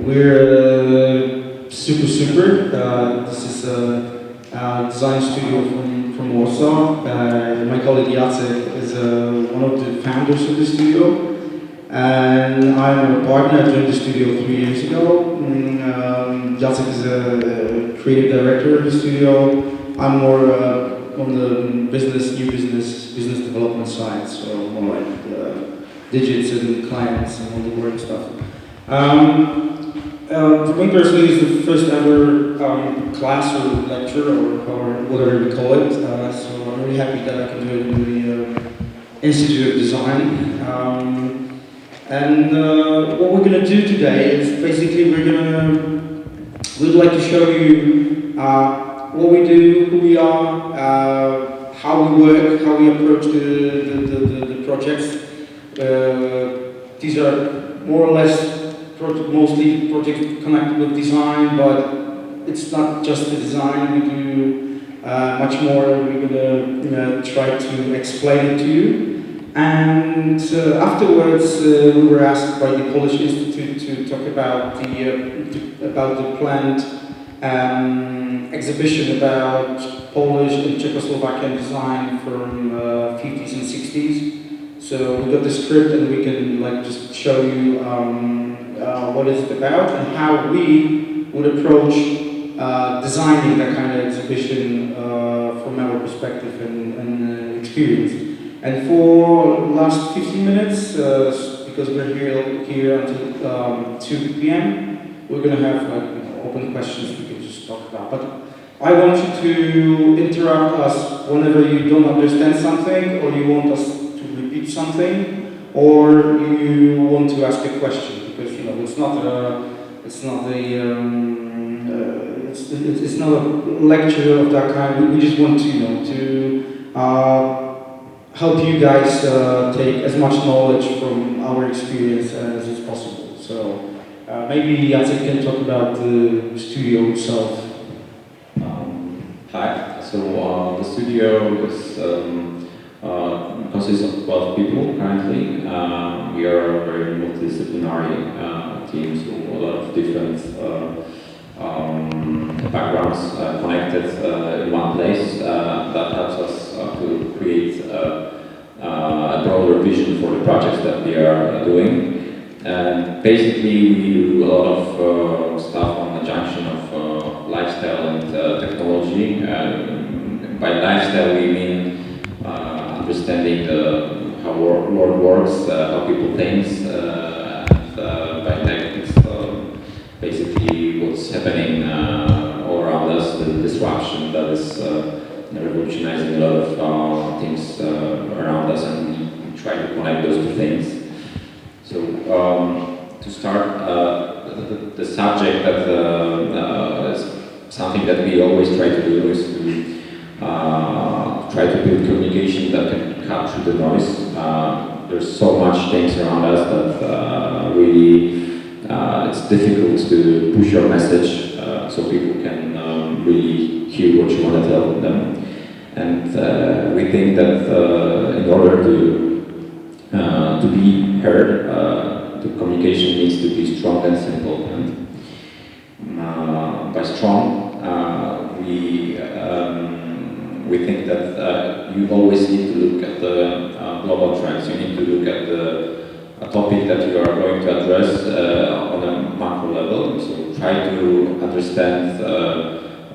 We're super. This is a design studio from Warsaw. My colleague Jacek is one of the founders of the studio, and I'm a partner. I joined the studio 3 years ago. Jacek is a creative director of the studio. I'm more on the new business development side, so more like digits and clients and all the work stuff. For me personally, it's the first ever class or lecture or whatever we call it. So I'm really happy that I can do it in the Institute of Design. What we're going to do today is basically we'd like to show you what we do, who we are, how we work, how we approach the projects. These are more or less mostly projects connected with design, but it's not just the design. We do much more. We're going to try to explain it to you. And afterwards, we were asked by the Polish Institute to talk about the planned exhibition about Polish and Czechoslovakian design from 50s and 60s. So we got the script, and we can just show you what it's about and how we would approach designing that kind of exhibition from our perspective and experience. And for the last 15 minutes, because we're here until 2 p.m., we're going to have open questions we can just talk about. But I want you to interrupt us whenever you don't understand something, or you want us to repeat something, or you want to ask a question, because it's not a lecture of that kind. We just want to help you guys take as much knowledge from our experience as is possible. So maybe Jacek can talk about the studio itself. Hi. So the studio consists of 12 people currently. We are a very multidisciplinary team, so a lot of different backgrounds connected in one place. That helps us to create a broader vision for the projects that we are doing. And basically, we do a lot of stuff on the junction of lifestyle and technology. By lifestyle, we mean understanding how world works, how people think, and by tech, it's basically what's happening all around us, the disruption that is revolutionizing a lot of things around us, and we try to connect those two things. So to start, the subject that is something that we always try to do is to try to build communication that can cut through the noise. There's so much things around us that really it's difficult to push your message so people can really hear what you want to tell them. And we think that in order to be heard, the communication needs to be strong and simple. And by strong, we think that you always need to look at the global trends. You need to look at a topic that you are going to address on a macro level. So try to understand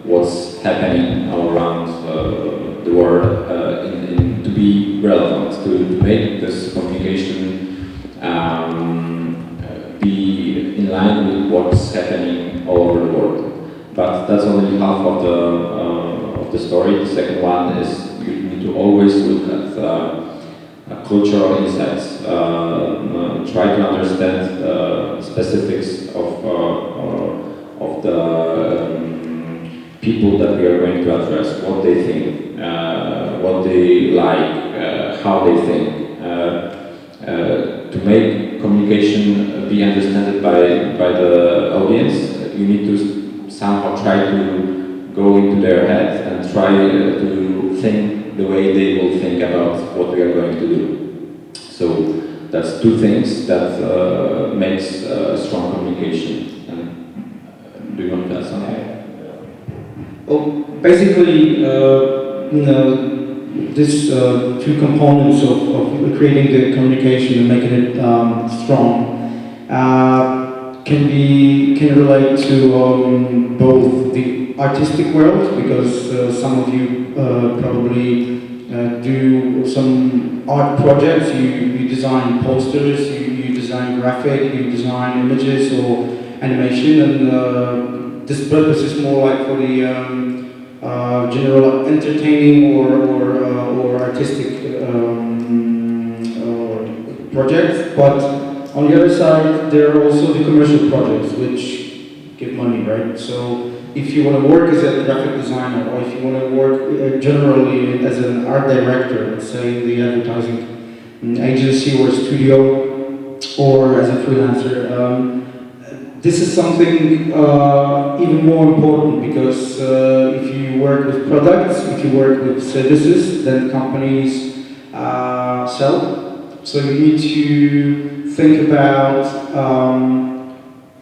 what's happening all around the world to be relevant, to make this communication be in line with what's happening all over the world. But that's only half of the story. The second one is you need to always look at cultural insights. Try to understand the specifics of the people that we are going to address, what they think, what they like, how they think. To make communication be understood by the audience, you need to somehow try to go into their heads and try to think the way they will think about what we are going to do. So that's two things that makes strong communication. And do you want to add something? Well, basically, these two components of creating the communication and making it strong can relate to both the artistic world, because some of you probably do some art projects. You design posters, you design graphic, you design images or animation, and this purpose is more like for the general entertaining or artistic projects. But on the other side, there are also the commercial projects which give money, right? So if you want to work as a graphic designer, or if you want to work generally as an art director, let's say in the advertising agency or studio, or as a freelancer, this is something even more important, because if you work with products, if you work with services, then companies sell. So you need to think about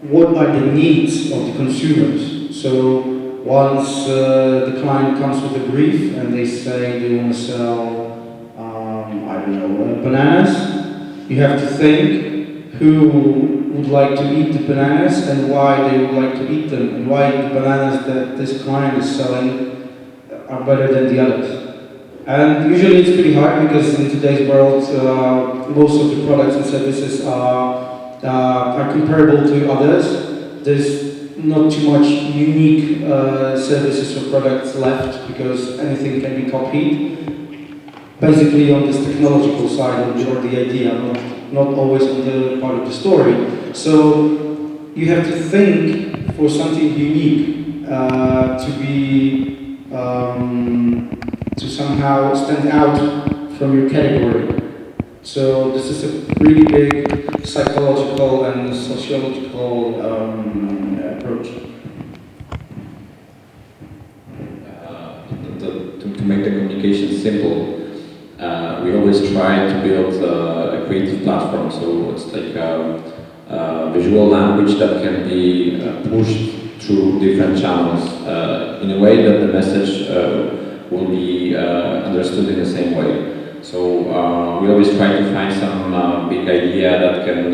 what are the needs of the consumers. So once the client comes with a brief and they say they want to sell, I don't know, bananas, you have to think who would like to eat the bananas and why they would like to eat them, and why the bananas that this client is selling are better than the others. And usually it's pretty hard, because in today's world, most of the products and services are comparable to others. There's not too much unique services or products left, because anything can be copied. Basically on this technological side or the idea, not always on the part of the story. So you have to think for something unique to somehow stand out from your category. So this is a really big psychological and sociological approach. To make the communication simple, we always try to build a creative platform. So it's like a visual language that can be pushed through different channels in a way that the message will be understood in the same way. So we always try to find some big idea that can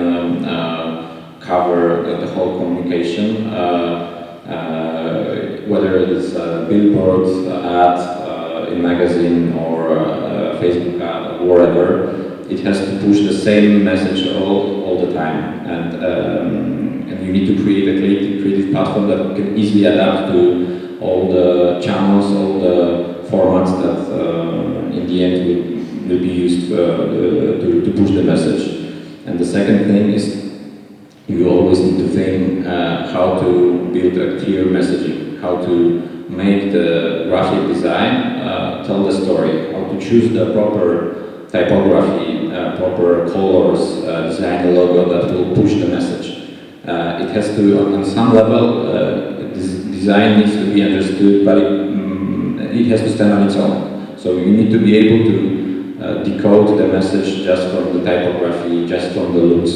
cover the whole communication, whether it's billboards, ad in magazine, or Facebook ad, or whatever. It has to push the same message all the time, and you need to create a creative platform that can easily adapt to all the channels, all the formats that in the end will be used to push the message. And the second thing is, you always need to think how to build a clear messaging, how to make the graphic design tell the story, how to choose the proper typography, proper colors, design a logo that will push the message. It has to, on some level, design needs to be understood, but it has to stand on its own. So you need to be able to decode the message just from the typography, just from the looks.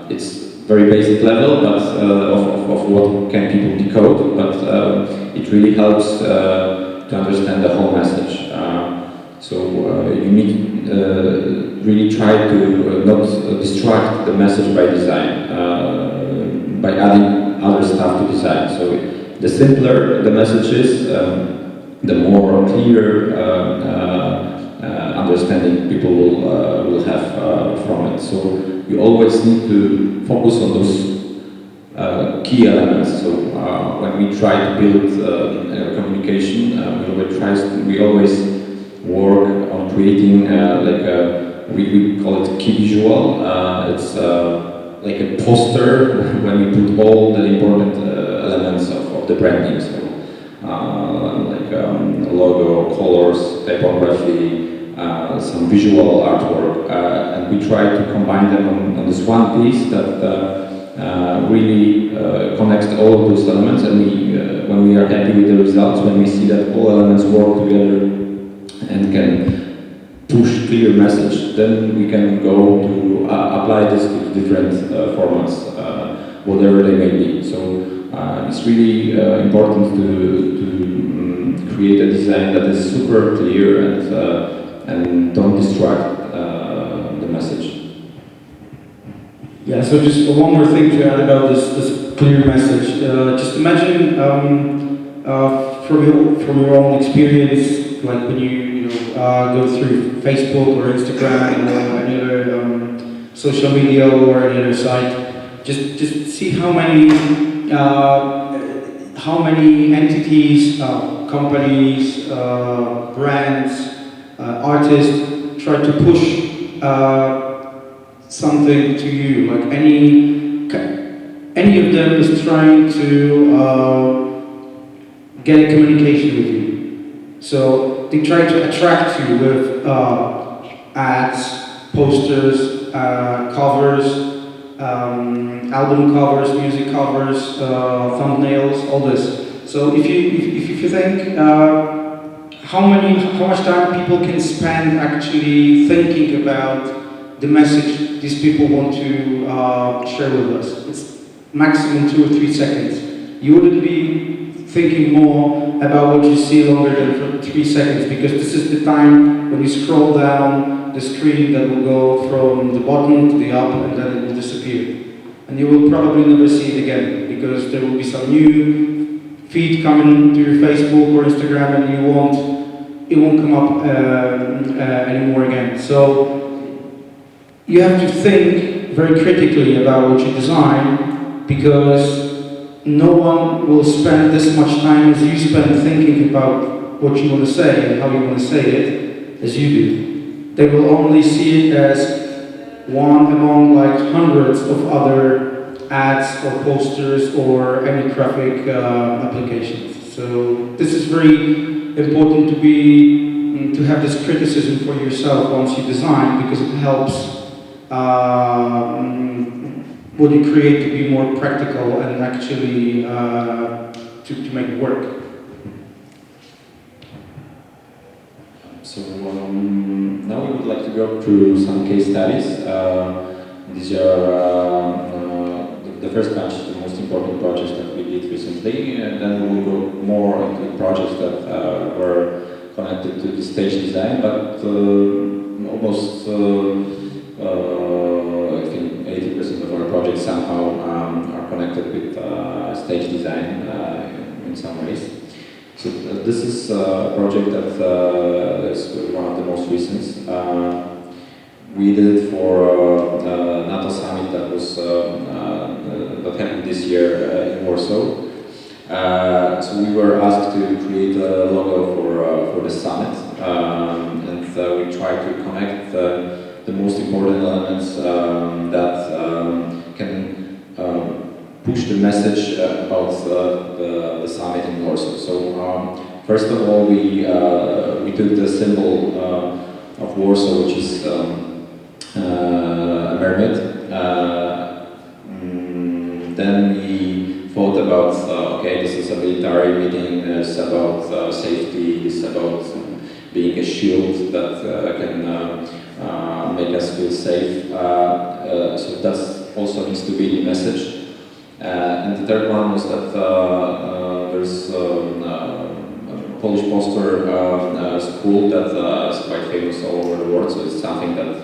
It's very basic level, but of what can people decode, but it really helps to understand the whole message. So you need really try to not distract the message by design, by adding other stuff to design. So the simpler the message is, the more clear understanding people will have from it. So you always need to focus on those key elements. So when we try to build communication, we always work on creating we call it key visual. It's like a poster when we put all the important elements of the branding. So logo, colors, typography, some visual artwork, and we try to combine them on this one piece that really connects all of those elements. And when we are happy with the results, when we see that all elements work together and can push clear message, then we can go to apply this to different formats, whatever they may be. So it's really important to create a design that is super clear and don't distract the message. Yeah, so just one more thing to add about this clear message. Just imagine from your own experience, like when you go through Facebook or Instagram or any other social media or any other site, just see how many entities, companies, brands, artists try to push something to you. Like any of them is trying to get a communication with you. So they try to attract you with ads, posters, covers, album covers, music covers, thumbnails, all this. So if you think how much time people can spend actually thinking about the message these people want to share with us, it's maximum 2 or 3 seconds. You wouldn't be thinking more about what you see longer than for 3 seconds, because this is the time when you scroll down the screen that will go from the bottom to the up and then it will disappear. And you will probably never see it again, because there will be some new feed coming to your Facebook or Instagram and it won't come up anymore again. So you have to think very critically about what you design, because no one will spend this much time as you spend thinking about what you want to say and how you want to say it as you do. They will only see it as one among like hundreds of other ads or posters or any graphic applications. So this is very important to have this criticism for yourself once you design, because it helps what you create to be more practical and actually to make it work. So now we would like to go through some case studies. These are the first batch, the most important projects that we did recently, and then we will go more into projects that were connected to the stage design, but almost I think 80% of our projects somehow are connected with stage design in some ways. So this is a project that is one of the most recent. We did it for NATO summit that was that happened this year in Warsaw. So we were asked to create a logo for the summit, and we tried to connect the most important elements that can push the message about the summit in Warsaw. So first of all, we took the symbol of Warsaw, which is a mermaid. Then we thought about, okay, this is a military meeting, it's about safety, it's about being a shield that can make us feel safe. So that also needs to be the message. And the third one was that there's a Polish poster school that is quite famous all over the world, so it's something that